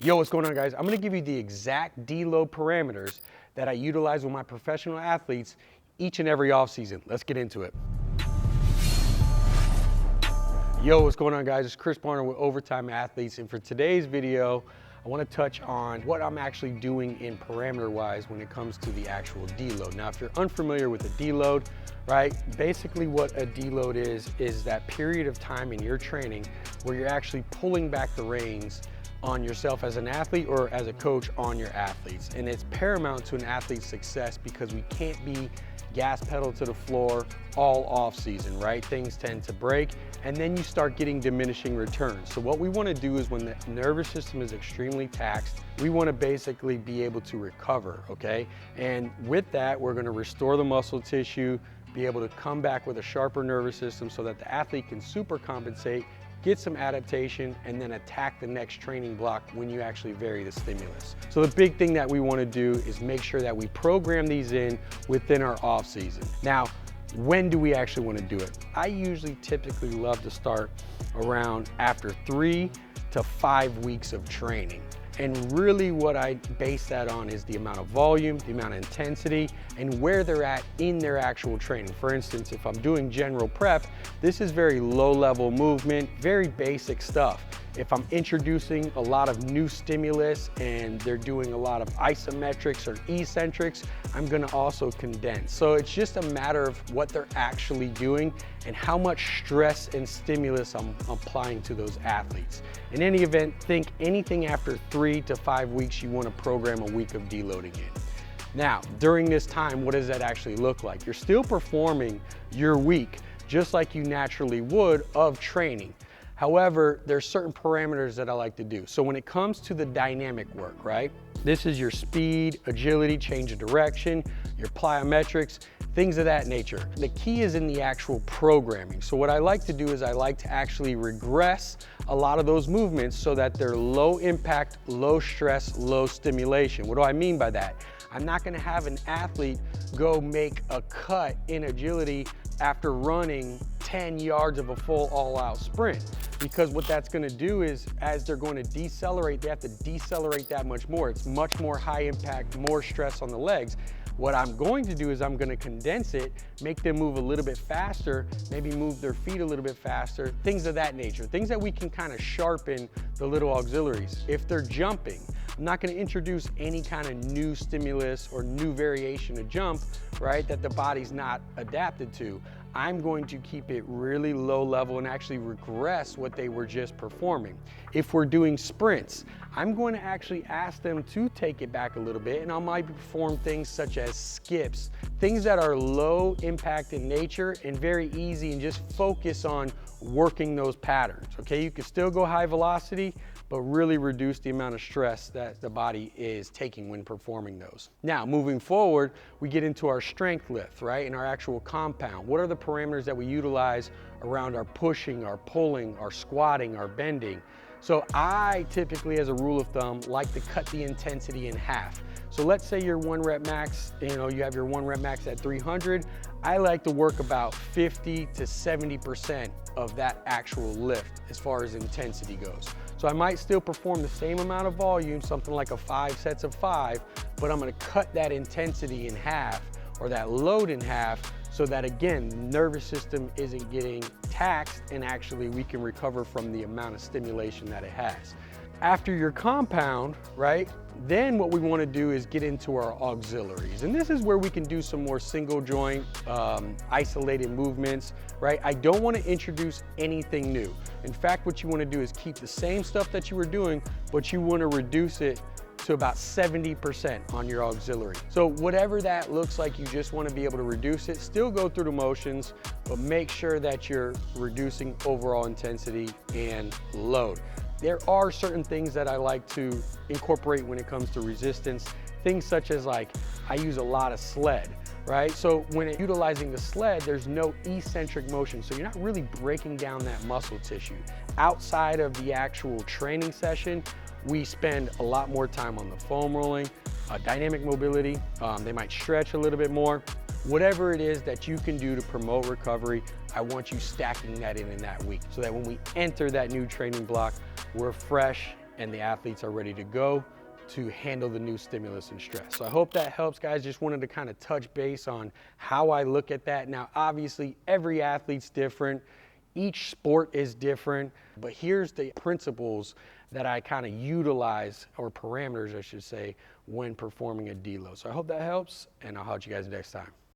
Yo, what's going on, guys? I'm gonna give you the exact deload parameters that I utilize with my professional athletes each and every offseason. Let's get into it. Yo, what's going on, guys? It's Chris Barner with Overtime Athletes, and for today's video, I want to touch on what I'm actually doing in parameter-wise when it comes to the actual deload. Now, if you're unfamiliar with a deload, right, basically what a deload is that period of time in your training where you're actually pulling back the reins on yourself as an athlete or as a coach on your athletes. And it's paramount to an athlete's success because we can't be gas pedal to the floor all off season, right? Things tend to break and then you start getting diminishing returns. So what we want to do is when the nervous system is extremely taxed, we want to basically be able to recover, okay? And with that, we're going to restore the muscle tissue, be able to come back with a sharper nervous system so that the athlete can super compensate, get some adaptation, and then attack the next training block when you actually vary the stimulus. So the big thing that we want to do is make sure that we program these in within our off season. Now, when do we actually want to do it? I usually typically love to start around after 3 to 5 weeks of training. And really what I base that on is the amount of volume, the amount of intensity, and where they're at in their actual training. For instance, if I'm doing general prep, this is very low level movement, very basic stuff. If I'm introducing a lot of new stimulus and they're doing a lot of isometrics or eccentrics, I'm gonna also condense. So it's just a matter of what they're actually doing and how much stress and stimulus I'm applying to those athletes. In any event, think anything after 3 to 5 weeks, you wanna program a week of deloading in. Now, during this time, what does that actually look like? You're still performing your week just like you naturally would of training. However, there's certain parameters that I like to do. So when it comes to the dynamic work, right? This is your speed, agility, change of direction, your plyometrics, things of that nature. The key is in the actual programming. So what I like to do is I like to actually regress a lot of those movements so that they're low impact, low stress, low stimulation. What do I mean by that? I'm not gonna have an athlete go make a cut in agility after running 10 yards of a full all-out sprint. Because what that's gonna do is, as they're going to decelerate, they have to decelerate that much more. It's much more high impact, more stress on the legs. What I'm going to do is I'm gonna condense it, make them move a little bit faster, maybe move their feet a little bit faster, things of that nature. Things that we can kind of sharpen the little auxiliaries. If they're jumping, I'm not gonna introduce any kind of new stimulus or new variation of jump, right, that the body's not adapted to. I'm going to keep it really low level and actually regress what they were just performing. If we're doing sprints, I'm going to actually ask them to take it back a little bit, and I might perform things such as skips, things that are low impact in nature and very easy, and just focus on working those patterns, okay? You can still go high velocity, but really reduce the amount of stress that the body is taking when performing those. Now, moving forward, we get into our strength lift, right? And our actual compound. What are the parameters that we utilize around our pushing, our pulling, our squatting, our bending? So I typically, as a rule of thumb, like to cut the intensity in half. So let's say your 1 rep max, you have your 1 rep max at 300. I like to work about 50 to 70% of that actual lift as far as intensity goes. So I might still perform the same amount of volume, something like a 5 sets of 5, but I'm gonna cut that intensity in half or that load in half so that, again, the nervous system isn't getting taxed and actually we can recover from the amount of stimulation that it has. After your compound, right, then what we want to do is get into our auxiliaries. And this is where we can do some more single joint, isolated movements, right? I don't want to introduce anything new. In fact, what you want to do is keep the same stuff that you were doing, but you want to reduce it to about 70% on your auxiliary. So whatever that looks like, you just want to be able to reduce it, still go through the motions, but make sure that you're reducing overall intensity and load. There are certain things that I like to incorporate when it comes to resistance, things such as I use a lot of sled, right? So when utilizing the sled, there's no eccentric motion, so you're not really breaking down that muscle tissue. Outside of the actual training session, we spend a lot more time on the foam rolling, dynamic mobility, they might stretch a little bit more. Whatever it is that you can do to promote recovery, I want you stacking that in that week so that when we enter that new training block, we're fresh and the athletes are ready to go to handle the new stimulus and stress. So I hope that helps, guys. Just wanted to kind of touch base on how I look at that. Now, obviously, every athlete's different. Each sport is different, but here's the principles that I kind of utilize, or parameters, I should say, when performing a deload. So I hope that helps, and I'll holler at you guys next time.